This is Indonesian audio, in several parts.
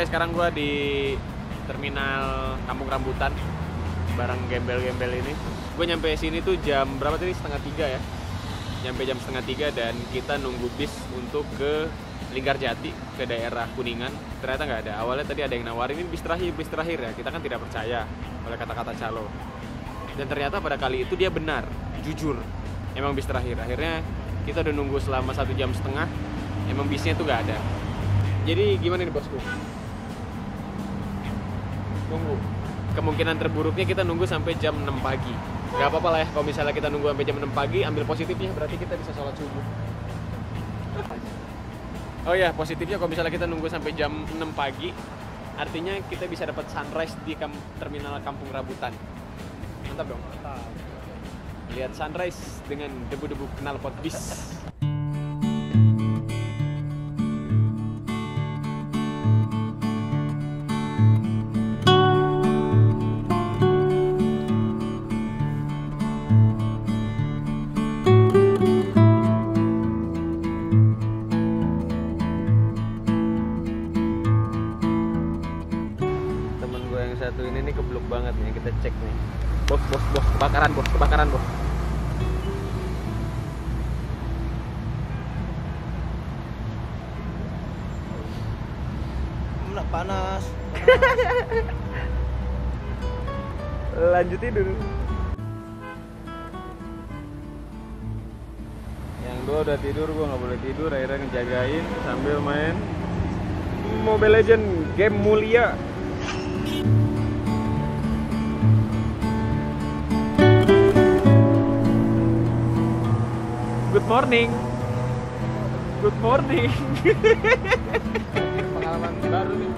Oke, sekarang gue di terminal Kampung Rambutan bareng gembel-gembel ini. Gue nyampe sini tuh jam berapa tadi? 2:30 ya. Nyampe jam 2:30 dan kita nunggu bis untuk ke Linggarjati, ke daerah Kuningan. Ternyata nggak ada. Awalnya tadi ada yang nawarin ini bis terakhir ya. Kita kan tidak percaya oleh kata-kata calo. Dan ternyata pada kali itu dia benar, jujur. Emang bis terakhir. Akhirnya kita udah nunggu selama 1,5 jam. Emang bisnya tuh nggak ada. Jadi gimana nih bosku? Tunggu. Kemungkinan terburuknya kita nunggu sampai jam 6 pagi. Gak apa-apa lah ya kalau misalnya kita nunggu sampai jam 6 pagi. Ambil positifnya berarti kita bisa sholat subuh. Oh ya, positifnya kalau misalnya kita nunggu sampai jam 6 pagi, artinya kita bisa dapat sunrise di terminal Kampung Rambutan. Mantap dong. Mantap. Lihat sunrise dengan debu-debu knalpot bis. Satu ini nih keblok banget nih, kita cek nih. Bos, kebakaran bos. Panas. Lanjut tidur. Yang dua udah tidur, gua nggak boleh tidur. Akhirnya ngejagain sambil main Mobile Legend, game mulia. Good morning. Pengalaman baru nih.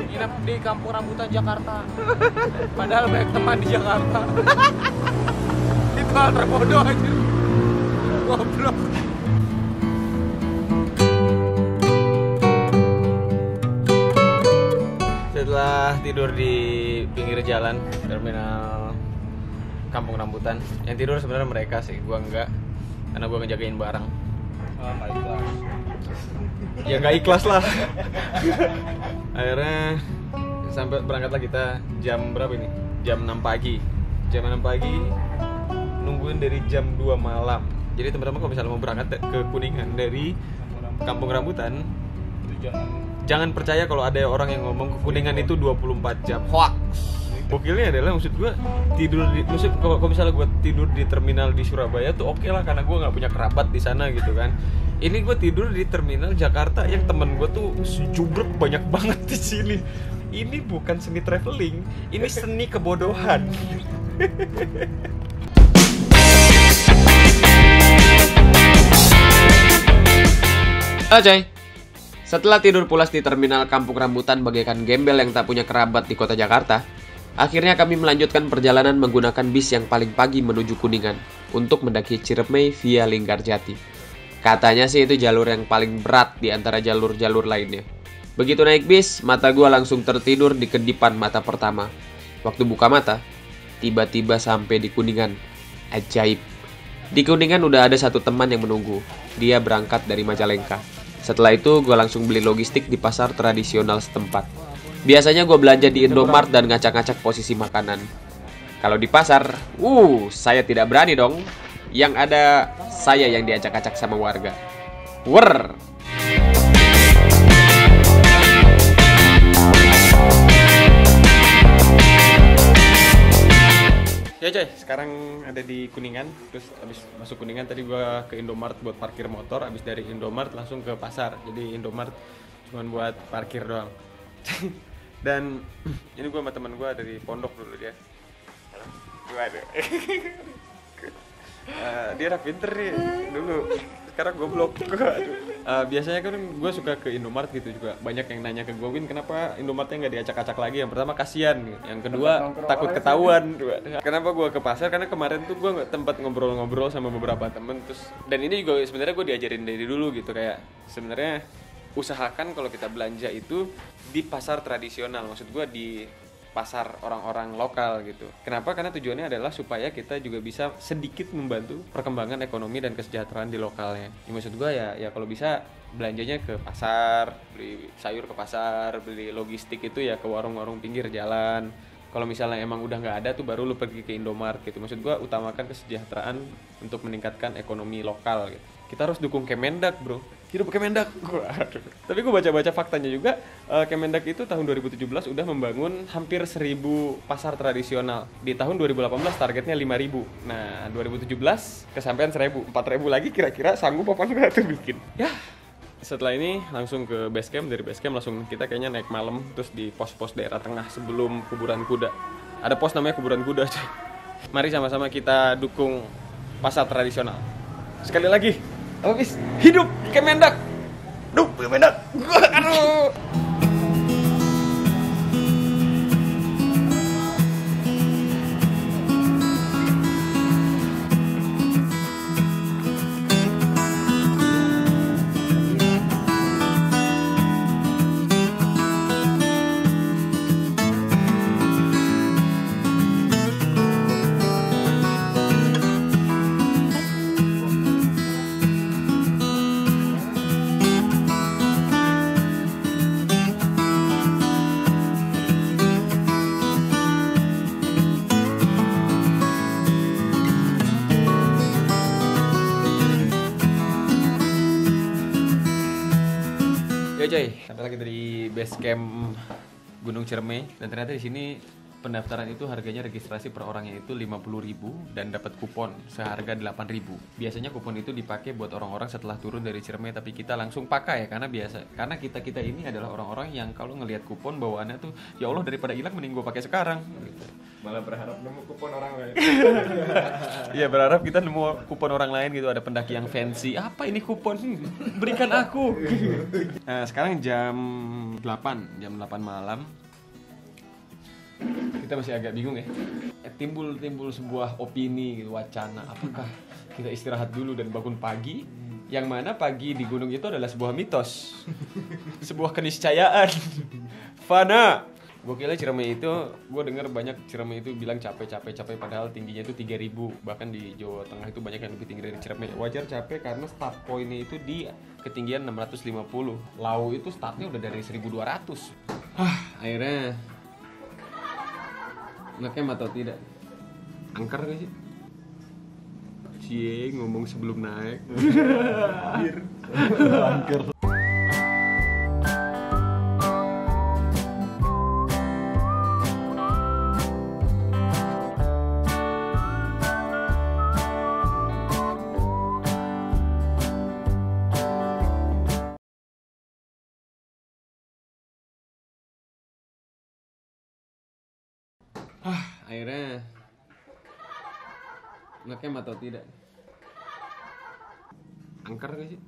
Nginep di Kampung Rambutan Jakarta. Padahal banyak teman di Jakarta. Itu hal terbodoh aja. Goblok. Setelah tidur di pinggir jalan terminal Kampung Rambutan, yang tidur sebenarnya mereka sih, gua enggak, karena gua ngejagain barang. Nggak ikhlas. Ya nggak ikhlas lah. Akhirnya sampai berangkatlah kita jam berapa ini? Jam 6 pagi. Jam 6 pagi nungguin dari jam 2 malam. Jadi teman-teman kalau misalnya mau berangkat ke Kuningan dari Kampung Rambutan, jangan percaya kalau ada orang yang ngomong ke Kuningan itu 24 jam. Hoax. Gokilnya adalah maksud gue kalau misalnya gue tidur di terminal di Surabaya tuh oke lah, karena gue nggak punya kerabat di sana gitu kan. Ini gue tidur di terminal Jakarta yang temen gue tuh jubrek banyak banget di sini. Ini bukan seni traveling, ini seni kebodohan. Halo coy. Setelah tidur pulas di terminal Kampung Rambutan bagaikan gembel yang tak punya kerabat di kota Jakarta, akhirnya kami melanjutkan perjalanan menggunakan bis yang paling pagi menuju Kuningan untuk mendaki Ciremai via Linggarjati. Katanya sih itu jalur yang paling berat di antara jalur-jalur lainnya. Begitu naik bis, mata gua langsung tertidur di kedipan mata pertama. Waktu buka mata, tiba-tiba sampai di Kuningan. Ajaib. Di Kuningan udah ada satu teman yang menunggu. Dia berangkat dari Majalengka. Setelah itu gua langsung beli logistik di pasar tradisional setempat. Biasanya gue belanja di Indomart dan ngacak-ngacak posisi makanan. Kalau di pasar, saya tidak berani dong. Yang ada saya yang diacak-acak sama warga. Wer. Ya coy, sekarang ada di Kuningan. Terus abis masuk Kuningan tadi gue ke Indomart buat parkir motor. Abis dari Indomart langsung ke pasar. Jadi Indomart cuma buat parkir doang. Dan ini gue sama teman gue dari pondok dulu dia. Waduh. Dia anak pinter nih dulu. Sekarang goblok. Biasanya kan gue suka ke Indomart gitu juga. Banyak yang nanya ke gue, Win, kenapa Indomartnya nggak diacak-acak lagi? Yang pertama kasihan, yang kedua takut ketahuan. Kenapa gue ke pasar? Karena kemarin tuh gue tempat ngobrol-ngobrol sama beberapa temen. Terus dan ini juga sebenarnya gue diajarin dari dulu gitu, kayak sebenarnya usahakan kalau kita belanja itu di pasar tradisional, maksud gue di pasar orang-orang lokal gitu. Kenapa? Karena tujuannya adalah supaya kita juga bisa sedikit membantu perkembangan ekonomi dan kesejahteraan di lokalnya. Ya, maksud gue ya kalau bisa belanjanya ke pasar, beli sayur ke pasar, beli logistik itu ya ke warung-warung pinggir jalan. Kalau misalnya emang udah nggak ada tuh baru lu pergi ke Indomaret gitu. Maksud gua utamakan kesejahteraan untuk meningkatkan ekonomi lokal gitu. Kita harus dukung Kemendak, bro. Hidup Kemendak. Waduh. Tapi gua baca-baca faktanya juga, Kemendak itu tahun 2017 udah membangun hampir 1.000 pasar tradisional. Di tahun 2018 targetnya 5.000. Nah, 2017 kesampaian 1.000. 4.000 lagi kira-kira sanggup apa enggak tuh bikin. Ya, setelah ini langsung ke base camp, dari base camp langsung kita kayaknya naik malam terus di pos-pos daerah tengah sebelum kuburan kuda. Ada pos namanya kuburan kuda, coy. Mari sama-sama kita dukung pasar tradisional. Sekali lagi, apa bis? Hidup Kemendak. Duh, Kemendak. Aduh. Ya coy, sampai lagi dari base camp Gunung Ciremai, dan ternyata di sini pendaftaran itu harganya registrasi per orangnya itu 50.000 dan dapat kupon seharga 8.000. Biasanya kupon itu dipakai buat orang-orang setelah turun dari Ciremai, tapi kita langsung pakai ya karena kita ini adalah orang-orang yang kalau ngelihat kupon bawaannya tuh ya Allah daripada hilang mending gue pakai sekarang gitu. Malah berharap nemu kupon orang lain. Iya, berharap kita nemu kupon orang lain gitu, ada pendaki yang fancy. Apa ini kupon? Berikan aku. Nah, sekarang jam 8 malam. Kita masih agak bingung ya. Timbul sebuah opini gitu, wacana, apakah kita istirahat dulu dan bangun pagi? Yang mana pagi di gunung itu adalah sebuah mitos. Sebuah keniscayaan. Fana. Gue kira Ciremai itu, gue dengar banyak Ciremai itu bilang capek padahal tingginya itu 3.000. Bahkan di Jawa Tengah itu banyak yang lebih tinggi dari Ciremai. Wajar capek karena start point-nya itu di ketinggian 650. Lau itu startnya udah dari 1.200. Akhirnya ngecamp atau tidak? Angker gak sih? Cie ngomong sebelum naik. Angker. Akhirnya ngecamp atau tidak? Angker gak sih?